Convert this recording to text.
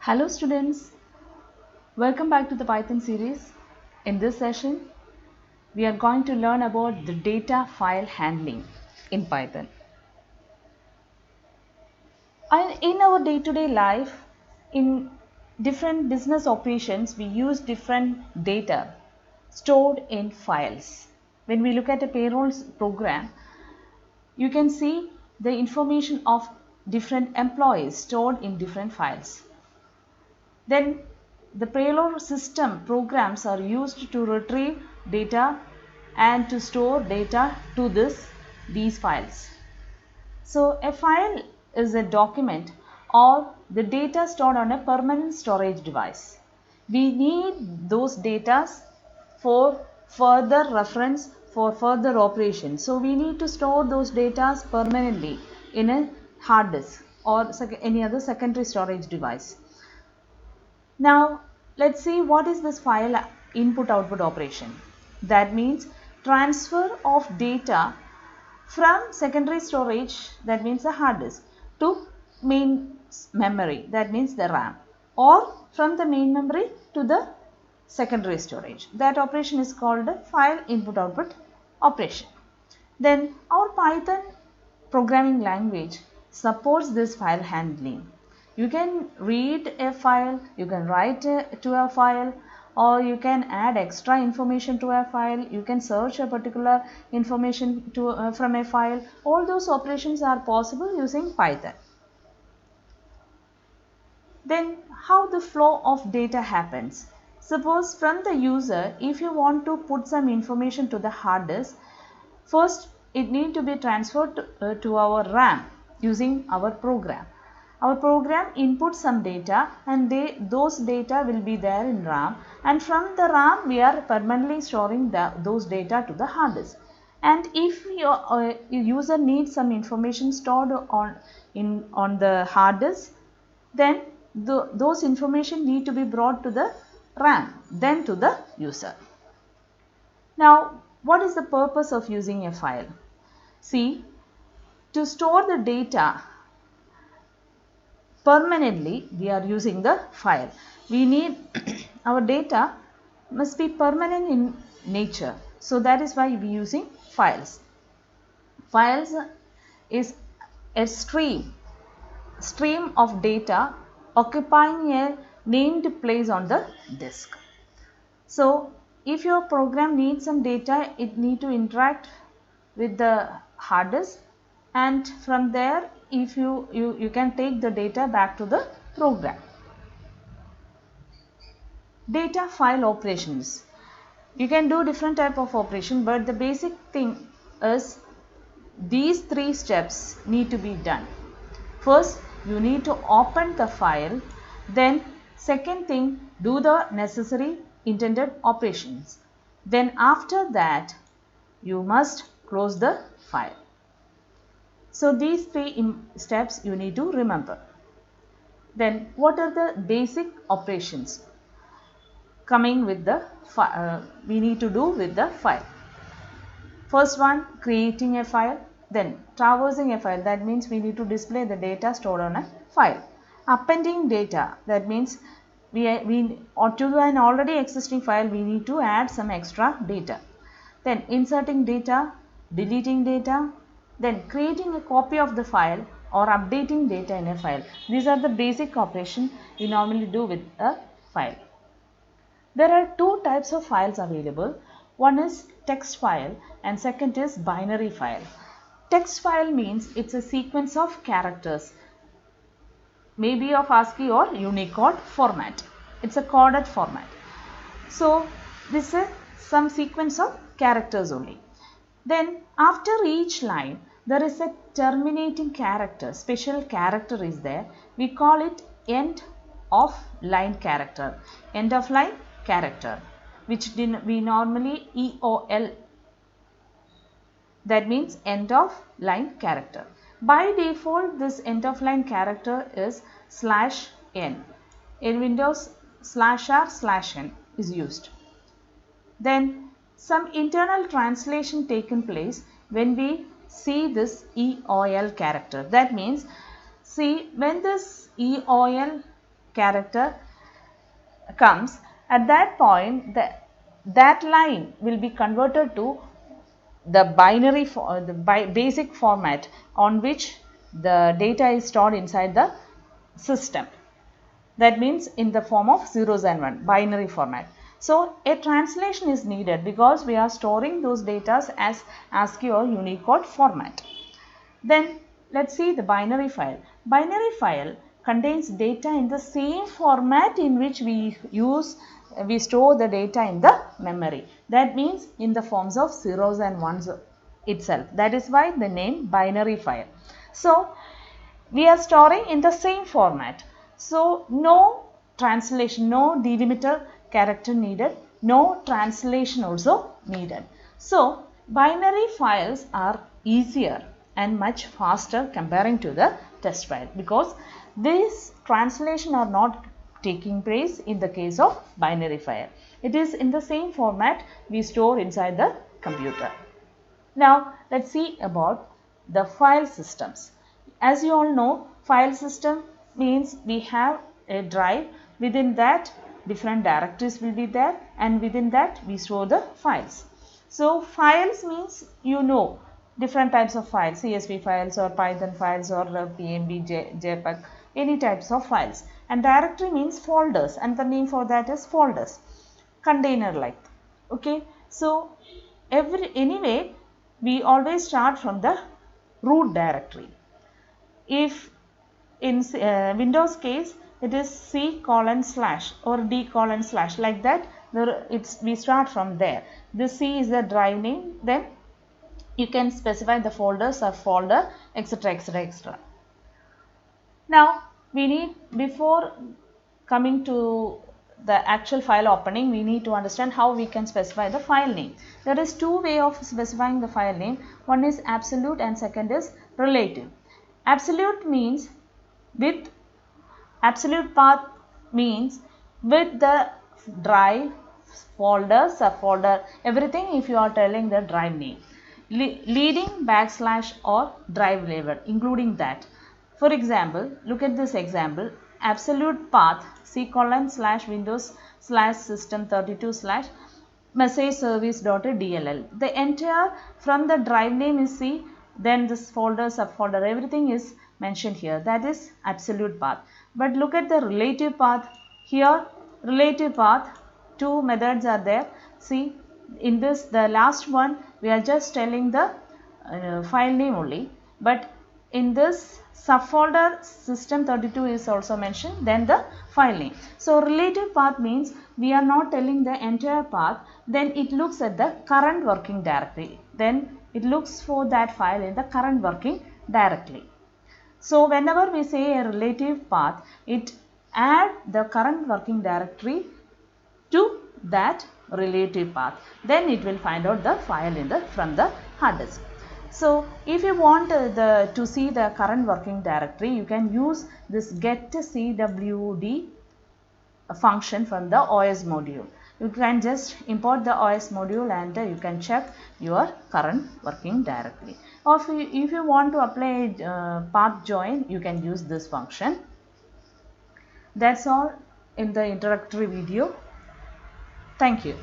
Hello students, welcome back to the Python series. In this session, we are going to learn about the data file handling in Python. And in our day-to-day life, in different business operations, we use different data stored in files. When we look at a payroll program, you can see the information of different employees stored in different files. Then the payroll system programs are used to retrieve data and to store data to these files. So a file is a document or the data stored on a permanent storage device. We need those data for further reference, for further operation. So we need to store those data permanently in a hard disk or any other secondary storage device. Now let's see what is this file input output operation. That means transfer of data from secondary storage, that means the hard disk, to main memory, that means the RAM, or from the main memory to the secondary storage. That operation is called a file input output operation. Then our Python programming language supports this file handling. You can read a file, you can write to a file, or you can add extra information to a file, you can search a particular information from a file. All those operations are possible using Python. Then how the flow of data happens. Suppose from the user, if you want to put some information to the hard disk, first it need to be transferred to our RAM using our program. Our program inputs some data and those data will be there in RAM, and from the RAM we are permanently storing those data to the hard disk. And if your user needs some information stored on the hard disk, then those information need to be brought to the RAM, then to the user. Now what is the purpose of using a file? See, to store the data permanently, we are using the file. We need our data must be permanent in nature. So that is why we are using files. Files is a stream of data occupying a named place on the disk. So if your program needs some data, it need to interact with the hard disk, and from there if you can take the data back to the program. Data file operations. You can do different type of operation, but the basic thing is these three steps need to be done. First, you need to open the file. Then second thing, do the necessary intended operations. Then after that, you must close the file. So these three steps you need to remember. Then what are the basic operations coming with the we need to do with the file? First one, creating a file. Then traversing a file, that means we need to display the data stored on a file. Appending data, that means or to an already existing file we need to add some extra data. Then inserting data, deleting data, then creating a copy of the file or updating data in a file. These are the basic operations we normally do with a file. There are two types of files available. One is text file and second is binary file. Text file means it's a sequence of characters, maybe of ASCII or Unicode format. It's a coded format. So this is some sequence of characters only. Then after each line there is a terminating character, special character is there. We call it end of line character. End of line character, which we normally EOL, that means end of line character. By default this end of line character is /n. In Windows /r/n is used. Then some internal translation taken place when we see this EOL character. That means, see, when this EOL character comes, at that point that line will be converted to the binary basic format on which the data is stored inside the system. That means in the form of zeros and one, binary format. So a translation is needed because we are storing those data as ASCII or Unicode format. Then let's see the binary file. Binary file contains data in the same format in which we store the data in the memory. That means in the forms of zeros and ones itself. That is why the name binary file. So we are storing in the same format. So no translation, no delimiter character needed, no translation also needed. So binary files are easier and much faster comparing to the text file because this translation are not taking place in the case of binary file. It is in the same format we store inside the computer. Now let's see about the file systems. As you all know, file system means we have a drive. Within that different directories will be there, and within that we store the files. So files means different types of files, CSV files or Python files or PNG, JPEG, any types of files. And directory means folders, and the name for that is folders, container like. Okay, so anyway we always start from the root directory. If in Windows case it is C:/ or D:/ like that, we start from there. The C is the drive name, then you can specify the folders or folder, etc, etc, etc. Now we need, before coming to the actual file opening, we need to understand how we can specify the file name. There is two ways of specifying the file name. One is absolute and second is relative. Absolute means with absolute path means with the drive, folder, subfolder, everything if you are telling the drive name. Leading / or drive label including that. For example, look at this example. Absolute path C:/Windows/system32/ message service.dll. The entire from the drive name is C, then this folder, subfolder, everything is mentioned here. That is absolute path. But look at the relative path. Here relative path, two methods are there. See, in this the last one we are just telling the file name only, but in this subfolder system32 is also mentioned, then the file name. So relative path means we are not telling the entire path, then it looks at the current working directory, then it looks for that file in the current working directory. So whenever we say a relative path, it add the current working directory to that relative path, then it will find out the file from the hard disk. So if you want to see the current working directory, you can use this getcwd function from the OS module. You can just import the OS module and you can check your current working directory. Or if you want to apply path join, you can use this function. That's all in the introductory video. Thank you.